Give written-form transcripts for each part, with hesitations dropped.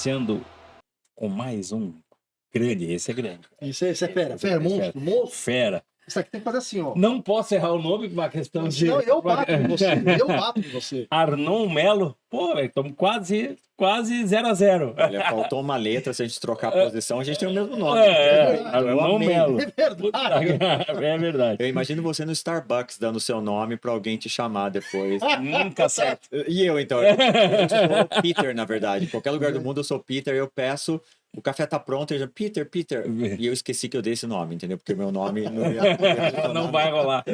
iniciando com mais um grande, esse é grande. Isso é fera. Esse é Fera, monstro, monstro. Fera. Isso aqui tem que fazer assim, ó. Não posso errar o nome por uma questão de... Senão eu bato em você. Eu bato em você. Arnon Melo. Pô, velho, estamos quase 0-0. Olha, faltou uma letra, se a gente trocar a posição, a gente tem o mesmo nome. Arnon Melo. É verdade. É verdade. Eu imagino você no Starbucks dando seu nome pra alguém te chamar depois. Nunca certo. E eu, então? Eu sou Peter, na verdade. Em qualquer lugar do mundo eu sou Peter, eu peço, o café tá pronto, eu já, Peter. E eu esqueci que eu dei esse nome, entendeu? Porque meu nome Não vai rolar.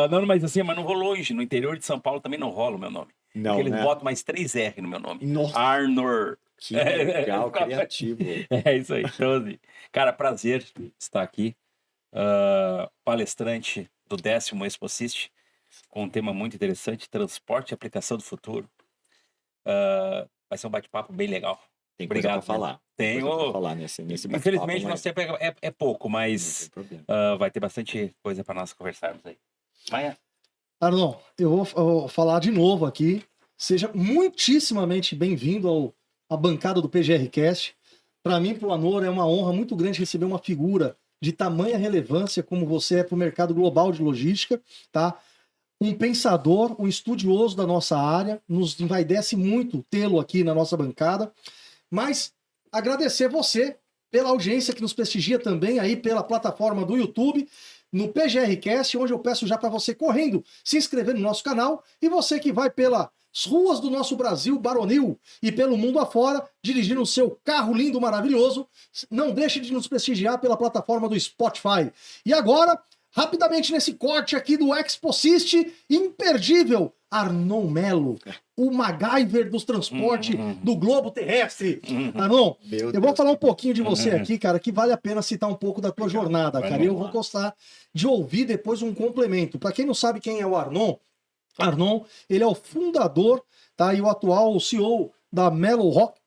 Não, mas assim, mas não rolou hoje. No interior de São Paulo também não rola o meu nome. Não, porque eles né? botam mais 3 R no meu nome. Nossa. Arnor. Que legal, criativo. É isso aí. Então, assim, cara, prazer estar aqui. Palestrante do 10º Expocist, com um tema muito interessante, transporte e aplicação do futuro. Vai ser um bate-papo bem legal. Tem coisa Obrigado, pra falar. Tenho. Coisa pra falar nesse bate-papo, Infelizmente, mas nosso tempo é pouco, não mas tem problema. vai ter bastante coisa para nós conversarmos aí. Maia? Arnon, eu vou falar de novo aqui. Seja muitíssimamente bem-vindo à bancada do PGRcast. Para mim, para o Anor, é uma honra muito grande receber uma figura de tamanha relevância como você é para o mercado global de logística, tá? Um pensador, um estudioso da nossa área, nos envaidece muito tê-lo aqui na nossa bancada, mas agradecer você pela audiência que nos prestigia também aí pela plataforma do YouTube, no PGRcast, onde eu peço já para você correndo se inscrever no nosso canal, e você que vai pelas ruas do nosso Brasil baronil e pelo mundo afora, dirigindo o seu carro lindo, maravilhoso, não deixe de nos prestigiar pela plataforma do Spotify. E agora, rapidamente nesse corte aqui do Expocist, imperdível, Arnon Melo, o MacGyver dos transportes do globo terrestre. Arnon, eu vou falar um pouquinho de você aqui, cara, que vale a pena citar um pouco da tua jornada, cara. E eu vou gostar de ouvir depois um complemento. Para quem não sabe quem é o Arnon, ele é o fundador, tá, e o atual CEO da Melo Rock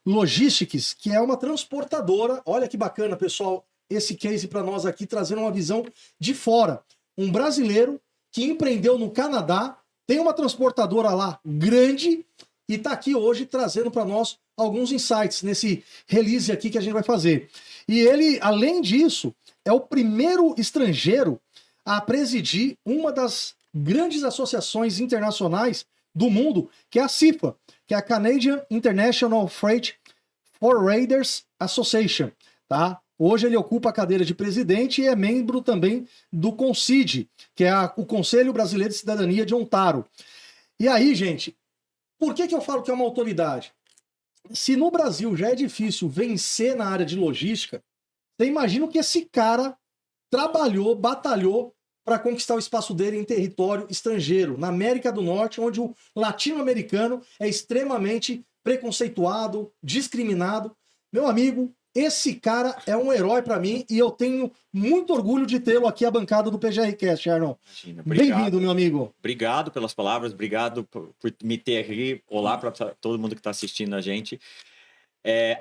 Logistics, que é uma transportadora. Olha que bacana, pessoal, esse case para nós aqui, trazendo uma visão de fora. Um brasileiro que empreendeu no Canadá, tem uma transportadora lá grande e está aqui hoje trazendo para nós alguns insights nesse release aqui que a gente vai fazer. E ele, além disso, é o primeiro estrangeiro a presidir uma das grandes associações internacionais do mundo, que é a CIFA, que é a Canadian International Freight Forwarders Association, tá? Hoje ele ocupa a cadeira de presidente e é membro também do CONCID, que é o Conselho Brasileiro de Cidadania de Ontário. E aí, gente, por que eu falo que é uma autoridade? Se no Brasil já é difícil vencer na área de logística, você imagina que esse cara trabalhou, batalhou para conquistar o espaço dele em território estrangeiro, na América do Norte, onde o latino-americano é extremamente preconceituado, discriminado. Meu amigo, esse cara é um herói para mim e eu tenho muito orgulho de tê-lo aqui à bancada do PGRcast, Arnon. Bem-vindo, meu amigo. Obrigado pelas palavras, obrigado por me ter aqui. Olá para todo mundo que está assistindo a gente.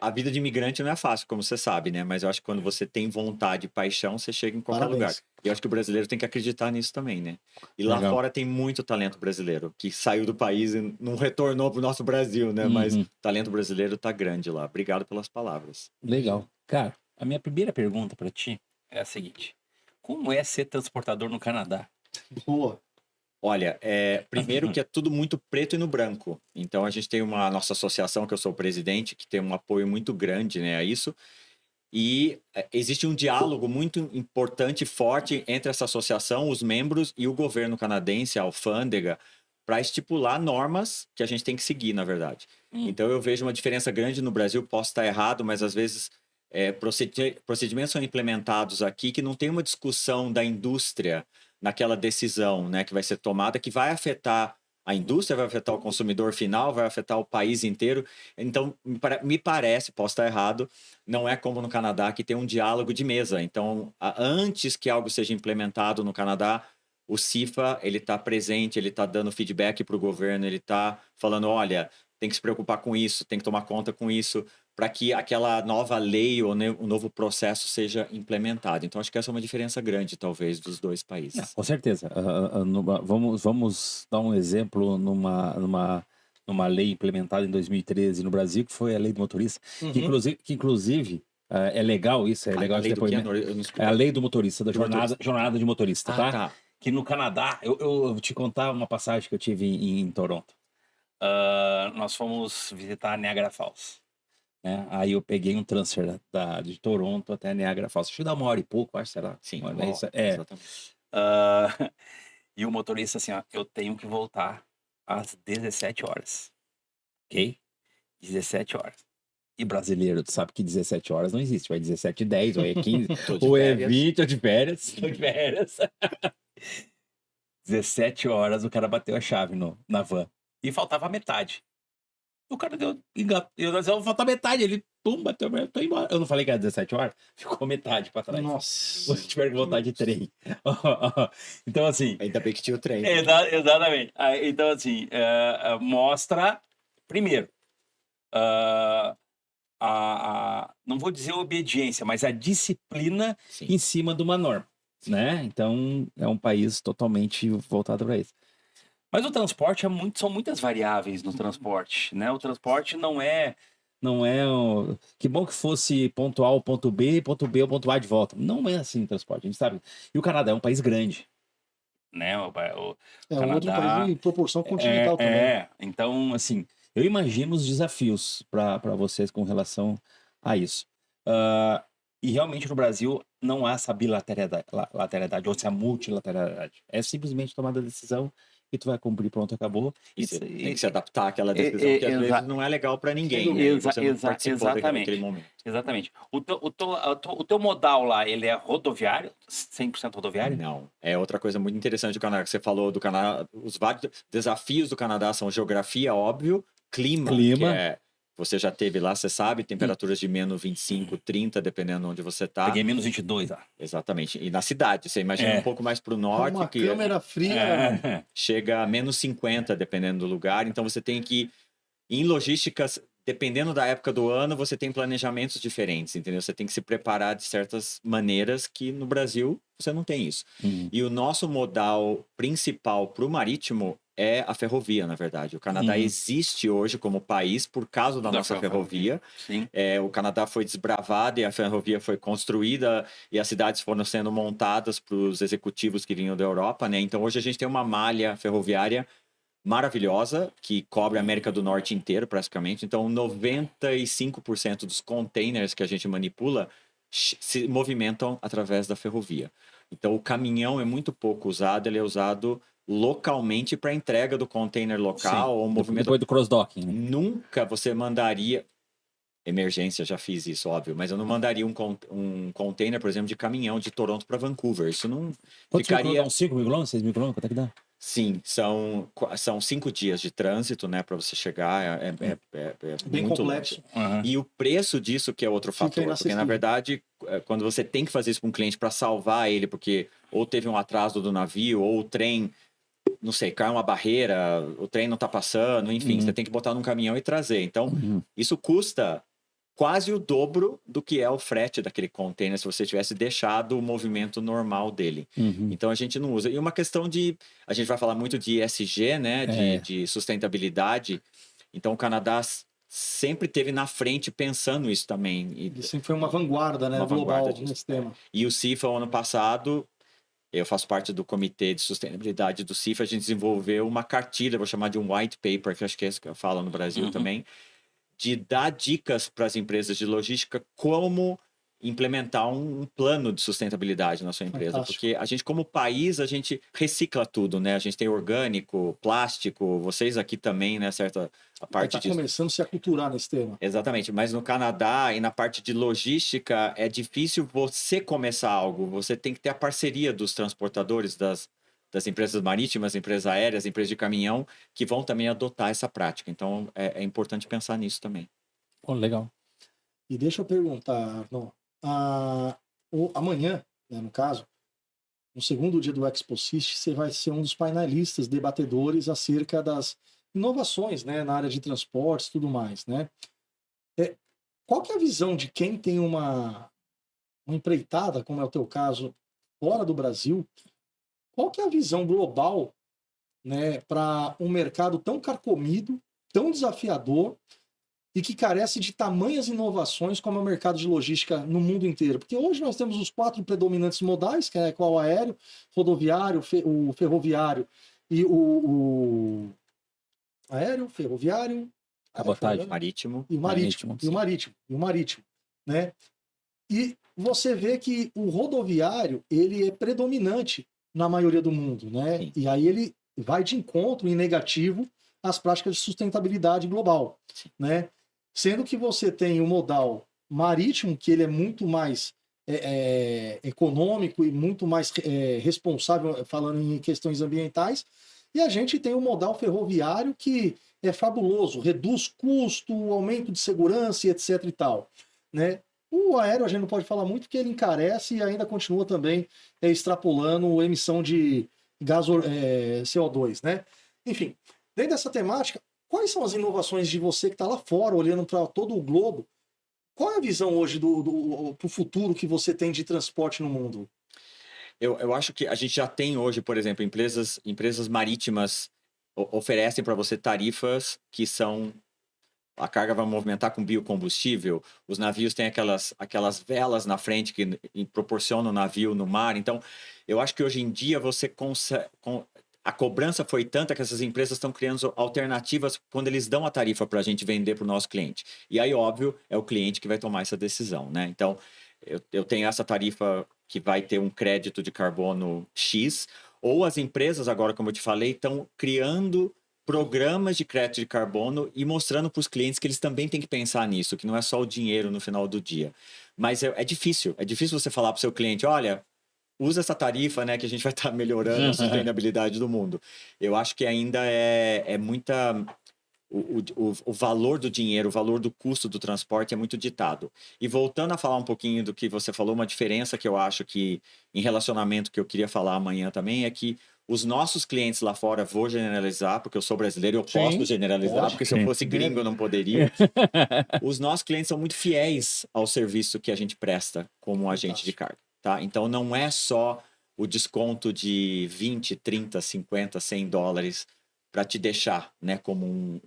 A vida de imigrante não é fácil, como você sabe, né? Mas eu acho que quando você tem vontade e paixão, você chega em qualquer lugar. E eu acho que o brasileiro tem que acreditar nisso também, né? E lá fora tem muito talento brasileiro, que saiu do país e não retornou pro nosso Brasil, né? Mas o talento brasileiro tá grande lá. Obrigado pelas palavras. Legal. Cara, a minha primeira pergunta para ti é a seguinte. Como é ser transportador no Canadá? Boa. Olha, primeiro que é tudo muito preto e no branco. Então a gente tem uma nossa associação, que eu sou o presidente, que tem um apoio muito grande, né, a isso. E existe um diálogo muito importante e forte entre essa associação, os membros e o governo canadense, a alfândega, para estipular normas que a gente tem que seguir, na verdade. Então eu vejo uma diferença grande no Brasil, posso estar errado, mas às vezes procedimentos são implementados aqui que não tem uma discussão da indústria naquela decisão, né, que vai ser tomada, que vai afetar a indústria, vai afetar o consumidor final, vai afetar o país inteiro. Então, me parece, posso estar errado, não é como no Canadá, que tem um diálogo de mesa. Então, antes que algo seja implementado no Canadá, o CIFA, ele está presente, ele está dando feedback para o governo, ele está falando, olha, tem que se preocupar com isso, tem que tomar conta com isso, para que aquela nova lei ou o novo processo seja implementado. Então, acho que essa é uma diferença grande, talvez, dos dois países. Com certeza. Vamos dar um exemplo numa numa lei implementada em 2013 no Brasil, que foi a lei do motorista, que Uhum. inclusive é legal isso, é legal A esse lei do quê? depoimento. Eu não escutei. É a lei do motorista, da Do motorista. jornada de motorista, Ah, tá? tá. Que no Canadá, eu vou te contar uma passagem que eu tive em Toronto. Nós fomos visitar Niagara Falls, né? Aí eu peguei um transfer de Toronto até Niagara Falls. Acho que dá 1 hora e pouco, acho, será? Sim, Uma hora, uau, isso, exatamente. Ah, e o motorista assim, ó, eu tenho que voltar às 17 horas, ok? 17 horas. E brasileiro, tu sabe que 17 horas não existe, ou é 17h10, ou é 15, Tô de ou é férias. 20, ou de férias. Tô de férias. 17 horas o cara bateu a chave na van. E faltava a metade. O cara deu. Eu falta metade. Ele, pum, bateu, eu tô embora. Eu não falei que era 17 horas? Ficou metade pra trás. Nossa. Se tiver que voltar de trem. Então, assim. Ainda bem que tinha o trem. Exatamente. Então, assim, mostra, primeiro, não vou dizer obediência, mas a disciplina Sim. em cima de uma norma, né? Então, é um país totalmente voltado para isso. Mas o transporte são muitas variáveis no transporte, né? O transporte não é que bom que fosse ponto A ao ponto B ao ponto A de volta. Não é assim o transporte, a gente sabe. E o Canadá é um país grande, né? O É outro Canadá país em proporção continental também. Então, assim, eu imagino os desafios para vocês com relação a isso. E realmente no Brasil não há essa bilateralidade ou essa multilateralidade. É simplesmente tomar a decisão e tu vai cumprir, pronto, acabou. E você tem que se adaptar àquela decisão, que às vezes não é legal para ninguém, né? E você não participou daquele momento. Exatamente. O teu modal lá, ele é rodoviário? 100% rodoviário? Não. É outra coisa muito interessante do Canadá, que você falou do Canadá. Os vários desafios do Canadá são geografia, óbvio, clima. Que você já teve lá, você sabe, temperaturas de menos 25, 30, dependendo de onde você tá. Peguei menos 22 lá. Exatamente. E na cidade, você imagina um pouco mais para o norte. Uma que câmera fria. chega a menos 50, dependendo do lugar. Então você tem que, em logísticas, dependendo da época do ano, você tem planejamentos diferentes, entendeu? Você tem que se preparar de certas maneiras que no Brasil você não tem isso. E o nosso modal principal para o marítimo é a ferrovia, na verdade. O Canadá existe hoje como país por causa da nossa ferrovia. Sim. O Canadá foi desbravado e a ferrovia foi construída e as cidades foram sendo montadas para os executivos que vinham da Europa, né? Então hoje a gente tem uma malha ferroviária maravilhosa, que cobre a América do Norte inteiro, praticamente. Então, 95% dos containers que a gente manipula se movimentam através da ferrovia. Então, o caminhão é muito pouco usado, ele é usado localmente para entrega do container local. Ou movimento... Depois do cross-docking. Né? Nunca você mandaria... Emergência, já fiz isso, óbvio. Mas eu não mandaria um container, por exemplo, de caminhão de Toronto para Vancouver. Isso não ficaria... Uns 5 mil quilômetros, 6 mil quilômetros? Quanto é que dá? Sim, são 5 dias de trânsito, né, para você chegar. É bem muito complexo. Longe. E o preço disso que é outro fator. Porque, na verdade, quando você tem que fazer isso com um cliente para salvar ele, porque ou teve um atraso do navio, ou o trem, não sei, cai uma barreira, o trem não está passando, enfim, você tem que botar num caminhão e trazer. Então, isso custa quase o dobro do que é o frete daquele container se você tivesse deixado o movimento normal dele. Então a gente não usa. E uma questão de... A gente vai falar muito de ESG, né? De sustentabilidade. Então o Canadá sempre teve na frente pensando isso também. Ele sempre foi uma vanguarda, né? Global nesse tema. E o CIFA, ano passado... Eu faço parte do comitê de sustentabilidade do CIFA. A gente desenvolveu uma cartilha, vou chamar de um white paper, que acho que é isso que eu falo no Brasil também, de dar dicas para as empresas de logística como implementar um plano de sustentabilidade na sua empresa. Fantástico. Porque a gente, como país, a gente recicla tudo, né? A gente tem orgânico, plástico, vocês aqui também, né? A parte disso. Começando a se aculturar nesse tema. Exatamente, mas no Canadá e na parte de logística é difícil você começar algo. Você tem que ter a parceria dos transportadores, das empresas marítimas, empresas aéreas, empresas de caminhão, que vão também adotar essa prática. Então, é importante pensar nisso também. Oh, legal. E deixa eu perguntar, Arnon, amanhã, né, no caso, no segundo dia do ExpoSys, você vai ser um dos painelistas, debatedores acerca das inovações, né, na área de transportes e tudo mais, né? Qual que é a visão de quem tem uma empreitada, como é o teu caso, fora do Brasil? Qual que é a visão global, né, para um mercado tão carcomido tão desafiador e que carece de tamanhas inovações como é o mercado de logística no mundo inteiro. Porque hoje nós temos os 4 predominantes modais, que é o aéreo, rodoviário, o ferroviário e o aéreo, ferroviário, Cabotagem. Marítimo. e o marítimo, Sim. e o marítimo, né? E você vê que o rodoviário, ele é predominante na maioria do mundo, né? Sim. E aí ele vai de encontro em negativo às práticas de sustentabilidade global, né? Sendo que você tem o modal marítimo, que ele é muito mais econômico e muito mais responsável, falando em questões ambientais, e a gente tem o modal ferroviário, que é fabuloso, reduz custo, aumento de segurança e etc e tal, né? O aéreo a gente não pode falar muito porque ele encarece e ainda continua também extrapolando a emissão de gás CO2, né? Enfim, dentro dessa temática, quais são as inovações de você que está lá fora, olhando para todo o globo? Qual é a visão hoje para o futuro que você tem de transporte no mundo? Eu acho que a gente já tem hoje, por exemplo, empresas marítimas oferecem para você tarifas que são... A carga vai movimentar com biocombustível, os navios têm aquelas velas na frente que proporcionam o navio no mar. Então, eu acho que hoje em dia você consegue... A cobrança foi tanta que essas empresas estão criando alternativas quando eles dão a tarifa para a gente vender para o nosso cliente. E aí, óbvio, é o cliente que vai tomar essa decisão, né? Então, eu tenho essa tarifa que vai ter um crédito de carbono X, ou as empresas, agora, como eu te falei, estão criando programas de crédito de carbono e mostrando para os clientes que eles também têm que pensar nisso, que não é só o dinheiro no final do dia. Mas é difícil você falar para o seu cliente, olha, usa essa tarifa, né, que a gente vai estar melhorando a sustentabilidade do mundo. Eu acho que ainda é muita... O valor do dinheiro, o valor do custo do transporte é muito ditado. E voltando a falar um pouquinho do que você falou, uma diferença que eu acho que, em relacionamento, que eu queria falar amanhã também, é que os nossos clientes lá fora, vou generalizar, porque eu sou brasileiro, eu posso generalizar, porque se eu fosse gringo eu não poderia. Os nossos clientes são muito fiéis ao serviço que a gente presta como agente de carga, tá? Então não é só o desconto de 20, 30, 50, 100 dólares para te deixar, né, como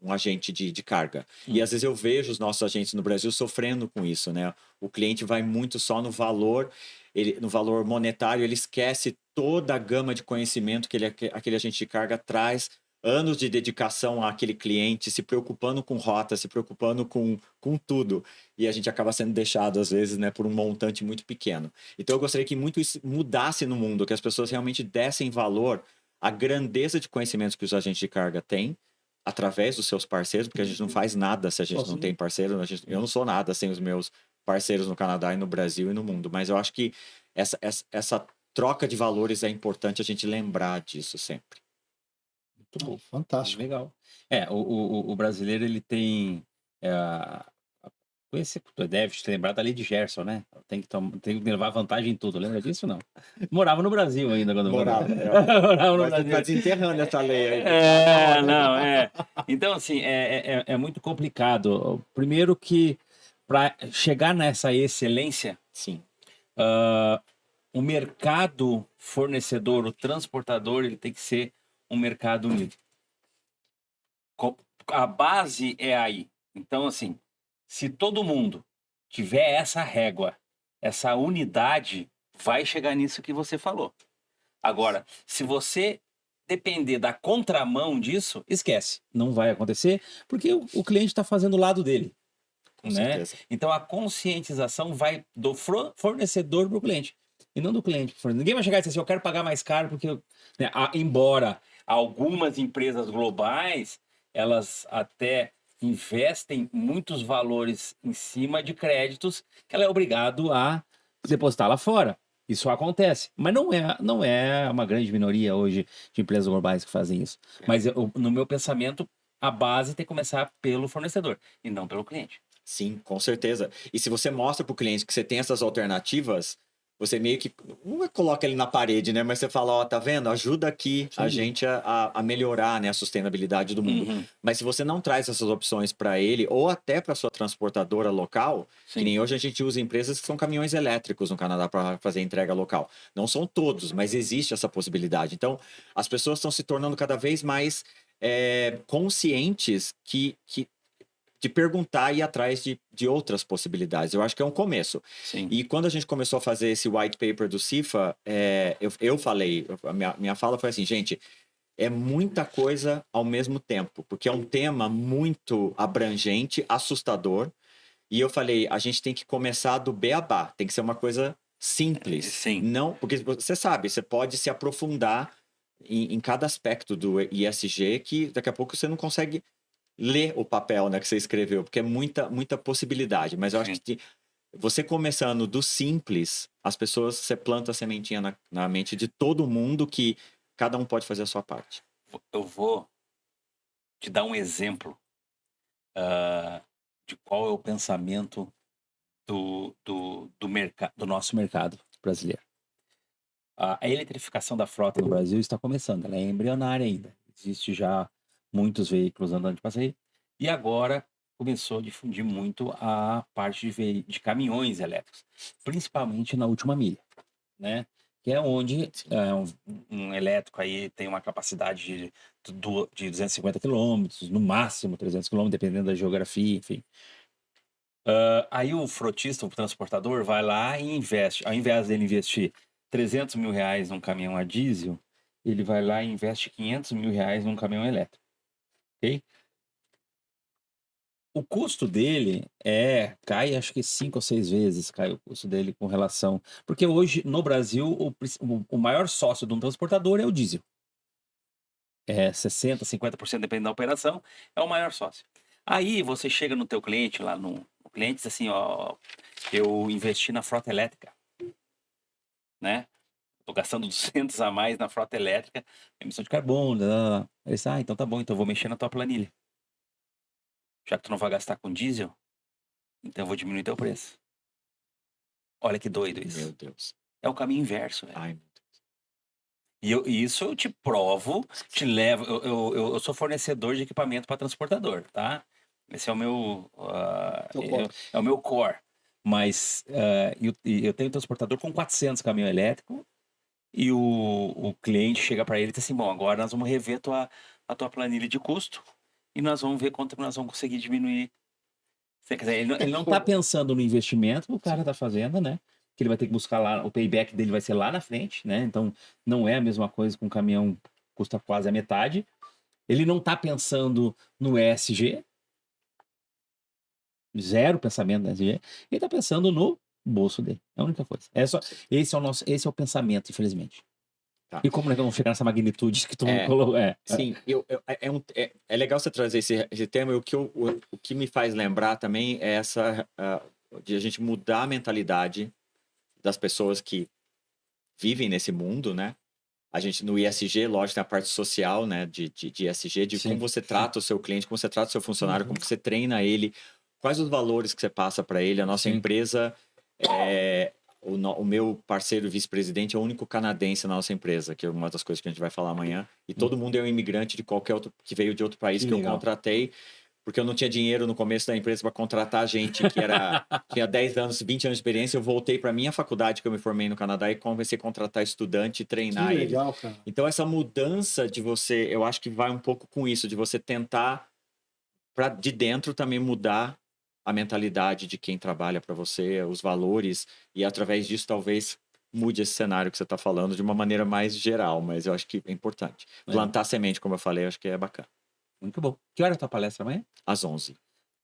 um agente de carga. E às vezes eu vejo os nossos agentes no Brasil sofrendo com isso, né? O cliente vai muito só no valor, no valor monetário, ele esquece toda a gama de conhecimento que aquele agente de carga traz, anos de dedicação àquele cliente, se preocupando com rota, se preocupando com tudo. E a gente acaba sendo deixado, às vezes, né, por um montante muito pequeno. Então eu gostaria que muito isso mudasse no mundo, que as pessoas realmente dessem valor a grandeza de conhecimentos que os agentes de carga têm através dos seus parceiros, porque a gente não faz nada se a gente não tem parceiro. Eu não sou nada sem os meus parceiros no Canadá e no Brasil e no mundo. Mas eu acho que essa troca de valores é importante a gente lembrar disso sempre. Muito bom. Fantástico. Legal. O brasileiro, ele tem... Você deve te lembrar da lei de Gerson, né? Tem que levar vantagem em tudo. Lembra disso, não? Morava no Brasil ainda quando Morava. morava no Mas Brasil. tá desenterrando essa lei aí. Então, assim, é muito complicado. Primeiro que, para chegar nessa excelência, Sim. o mercado fornecedor, o transportador, ele tem que ser um mercado unido. A base é aí. Então, assim, se todo mundo tiver essa régua, essa unidade, vai chegar nisso que você falou. Agora, se você depender da contramão disso, esquece. Não vai acontecer, porque o cliente está fazendo o lado dele. Com né? certeza. Então, a conscientização vai do fornecedor para o cliente. E não do cliente. Ninguém vai chegar e dizer assim, eu quero pagar mais caro, porque... Né? Embora algumas empresas globais, elas até investem muitos valores em cima de créditos que ela é obrigado a depositar lá fora. Isso acontece. Mas não é uma grande minoria hoje de empresas globais que fazem isso. Mas no meu pensamento, a base tem que começar pelo fornecedor e não pelo cliente. Sim, com certeza. E se você mostra para o cliente que você tem essas alternativas, você meio que não coloca ele na parede, né? Mas você fala, ó, tá vendo? Ajuda aqui a gente a melhorar, né, a sustentabilidade do mundo. Mas se você não traz essas opções para ele, ou até para sua transportadora local, que nem hoje a gente usa empresas que são caminhões elétricos no Canadá para fazer entrega local. Não são todos, mas existe essa possibilidade. Então, as pessoas estão se tornando cada vez mais conscientes de perguntar e ir atrás de outras possibilidades. Eu acho que é um começo. Sim. E quando a gente começou a fazer esse white paper do CIFA, eu falei, a minha fala foi assim, gente, é muita coisa ao mesmo tempo, porque é um tema muito abrangente, assustador, e eu falei, a gente tem que começar do beabá, tem que ser uma coisa simples. Sim. Não, porque você sabe, você pode se aprofundar em cada aspecto do ISG que daqui a pouco você não consegue ler o papel, né, que você escreveu, porque é muita possibilidade. Mas eu acho que você começando do simples, as pessoas, você planta a sementinha na mente de todo mundo que cada um pode fazer a sua parte. Eu vou te dar um exemplo de qual é o pensamento do nosso mercado brasileiro. A eletrificação da frota no Brasil está começando, ela é embrionária ainda. Existe já muitos veículos andando de passeio. E agora começou a difundir muito a parte de caminhões elétricos, principalmente na última milha, né? Que é onde um elétrico aí tem uma capacidade de 250 quilômetros, no máximo 300 quilômetros, dependendo da geografia, enfim. Aí o frotista, o transportador, vai lá e investe. Ao invés dele investir 300 mil reais num caminhão a diesel, ele vai lá e investe 500 mil reais num caminhão elétrico. Ok? O custo dele cai acho que 5 ou 6 vezes cai o custo dele com relação... Porque hoje, no Brasil, o maior sócio de um transportador é o diesel. 60%, 50%, dependendo da operação, é o maior sócio. Aí você chega no teu cliente, lá no cliente diz assim, ó, eu investi na frota elétrica, né? Tô gastando 200 a mais na frota elétrica, emissão de carbono, Aí diz, então tá bom, então eu vou mexer na tua planilha. Já que tu não vai gastar com diesel, então eu vou diminuir teu preço. Olha que doido isso. Meu Deus. É o caminho inverso, velho. Ai, meu Deus. E isso eu te provo, te levo. Eu sou fornecedor de equipamento para transportador, tá? Esse é o meu. É o meu core. Mas eu tenho um transportador com 400 caminhão elétrico e o cliente chega para ele e diz assim: bom, agora nós vamos rever a tua planilha de custo e nós vamos ver quanto nós vamos conseguir diminuir. Quer dizer, ele não está pensando no investimento que o cara está fazendo, né? Que ele vai ter que buscar lá, o payback dele vai ser lá na frente, né? Então, não é a mesma coisa com um caminhão que custa quase a metade. Ele não está pensando no ESG. Zero pensamento no ESG. Ele está pensando no bolso dele. É a única coisa. Esse é o pensamento, infelizmente. Tá. E como é que eu vou chegar nessa magnitude que tu colocou? Sim, é legal você trazer esse tema. E o que me faz lembrar também é de a gente mudar a mentalidade das pessoas que vivem nesse mundo, né? A gente, no ISG, lógico, tem a parte social, né? De ISG, de como você trata o seu cliente, como você trata o seu funcionário, como você treina ele, quais os valores que você passa para ele. A nossa empresa, o meu parceiro vice-presidente é o único canadense na nossa empresa, que é uma das coisas que a gente vai falar amanhã. E todo mundo é um imigrante de qualquer outro, que veio de outro país que eu contratei, porque eu não tinha dinheiro no começo da empresa para contratar gente que tinha 10 anos, 20 anos de experiência. Eu voltei para minha faculdade, que eu me formei no Canadá, e comecei a contratar estudante e treinar ele. Legal, cara. Então, essa mudança de você, eu acho que vai um pouco com isso, de você tentar, de dentro, também mudar a mentalidade de quem trabalha para você, os valores, e através disso, talvez mude esse cenário que você está falando de uma maneira mais geral, mas eu acho que é importante. Plantar semente, como eu falei, eu acho que é bacana. Muito bom. Que hora é a tua palestra amanhã? Às 11.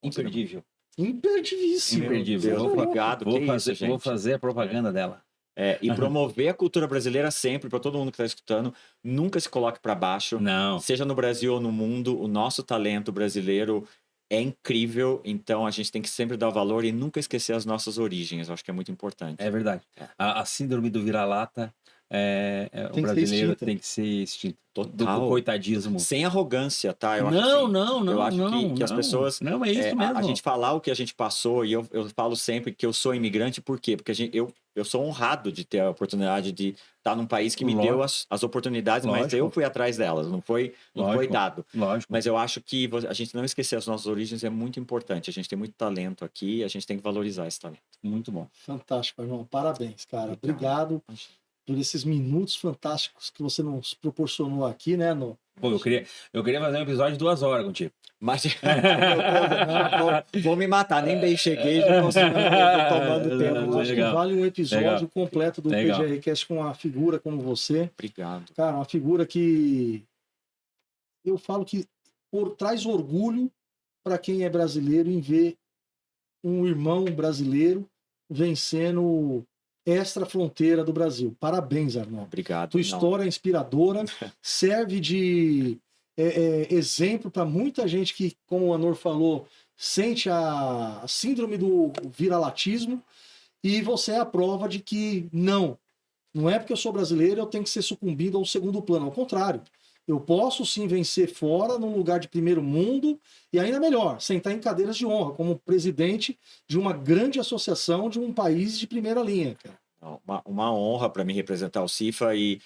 Imperdível. Imperdível. Imperdível. Obrigado. Vou fazer a propaganda dela. E promover a cultura brasileira sempre, para todo mundo que está escutando. Nunca se coloque para baixo. Não. Seja no Brasil ou no mundo, o nosso talento brasileiro é incrível. Então, a gente tem que sempre dar valor e nunca esquecer as nossas origens. Eu acho que é muito importante. É verdade. A síndrome do vira-lata, o brasileiro tem que ser extinto. Total. Do coitadismo. Sem arrogância, tá? Eu acho Eu acho que as pessoas... Não, é isso mesmo. A gente falar o que a gente passou, e eu falo sempre que eu sou imigrante, por quê? Porque eu sou honrado de ter a oportunidade de estar num país que me deu as oportunidades, mas eu fui atrás delas, não foi dado. Lógico. Mas eu acho que a gente não esquecer as nossas origens é muito importante. A gente tem muito talento aqui, a gente tem que valorizar esse talento. Muito bom. Fantástico, irmão. Parabéns, cara. Obrigado por esses minutos fantásticos que você nos proporcionou aqui, né? Pô, eu queria fazer um episódio de 2 horas contigo. Mas vou me matar, nem bem cheguei, já consigo tomando tempo. Eu acho que Legal. vale um episódio Legal. completo do Legal. PGRcast com uma figura como você. Obrigado. Cara, uma figura que eu falo que traz orgulho para quem é brasileiro em ver um irmão brasileiro vencendo extra fronteira do Brasil. Parabéns, Arnaldo. Obrigado. Tua Não. história é inspiradora, serve de exemplo para muita gente que, como o Anor falou, sente a síndrome do viralatismo, e você é a prova de que não é porque eu sou brasileiro eu tenho que ser sucumbido ao segundo plano. Ao contrário, eu posso sim vencer fora, num lugar de primeiro mundo, e ainda melhor, sentar em cadeiras de honra, como presidente de uma grande associação de um país de primeira linha, cara. Uma honra para mim representar o CIFA, e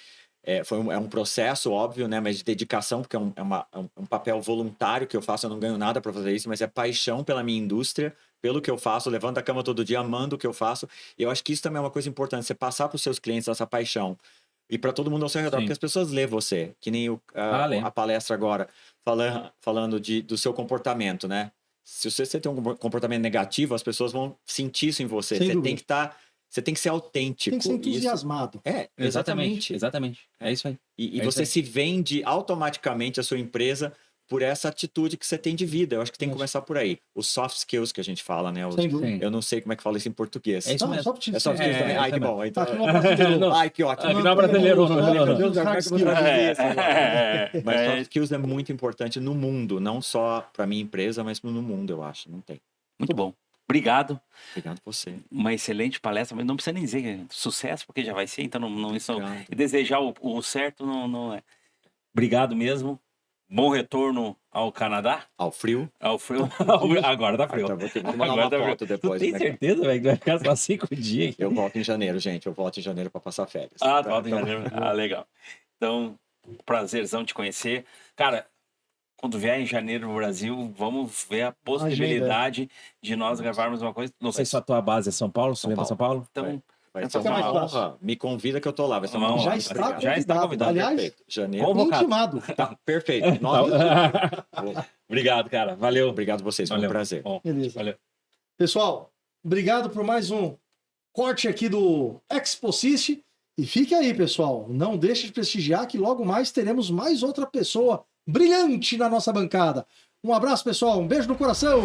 é um processo, óbvio, né, mas de dedicação, porque é um papel voluntário que eu faço, eu não ganho nada para fazer isso, mas é paixão pela minha indústria, pelo que eu faço, levanto da cama todo dia, amando o que eu faço, e eu acho que isso também é uma coisa importante, você passar para os seus clientes essa paixão, e para todo mundo ao seu redor, Sim. porque as pessoas lêem você, que nem a palestra agora, falando do seu comportamento, né? Se você tem um comportamento negativo, as pessoas vão sentir isso em você, Sem você dúvida. tem que você tem que ser autêntico. Tem que ser Isso- entusiasmado. Exatamente. Exatamente. É isso aí. E É você isso se vende automaticamente a sua empresa por essa atitude que você tem de vida. Eu acho que tem que começar por aí. Os soft skills que a gente fala, né? Sem dúvida. Sim. Eu não sei como é que fala isso em português. É isso Não, mesmo. só pra te É soft skills É, também? Ai, que também. bom. Então... Tá aqui no brasileiro. Ai, que ótimo. Aqui não é brasileiro, não. Meu Deus, Como é que eu vou traduzir isso agora? É. Mas soft skills é muito importante no mundo, não só para minha empresa, mas no mundo, eu acho. Não tem. Muito bom. Obrigado. Obrigado a você. Uma excelente palestra, mas não precisa nem dizer sucesso, porque já vai ser, então isso, Obrigado. e desejar o certo não é. Obrigado mesmo. Bom retorno ao Canadá. Ao frio. Ao frio. Agora tá frio. Então, vou ter que mandar Agora uma tá frio. foto depois. Tu tem né, cara? certeza, velho, que vai ficar só 5 dias? Eu volto em janeiro, gente. Eu volto em janeiro para passar férias. Ah, Tá? volta em Então- janeiro. Ah, legal. Então, prazerzão te conhecer. Cara, quando vier em janeiro no Brasil, vamos ver a possibilidade de nós gravarmos uma coisa. Não sei se a tua base é São Paulo, São Paulo. Então, Vai ser Fica uma mais fácil. honra. Me convida que eu tô lá. Vai ser uma Vamos honra. lá. Já está convidado. Aliás, Perfeito. Janeiro. Convocado. intimado. Tá, perfeito. Nove- Obrigado, cara. Valeu. Obrigado a vocês. Foi um Valeu. prazer. Bom, Beleza. valeu. Pessoal, obrigado por mais um corte aqui do Exposist. E fique aí, pessoal. Não deixe de prestigiar que logo mais teremos mais outra pessoa brilhante na nossa bancada. Um abraço, pessoal. Um beijo no coração.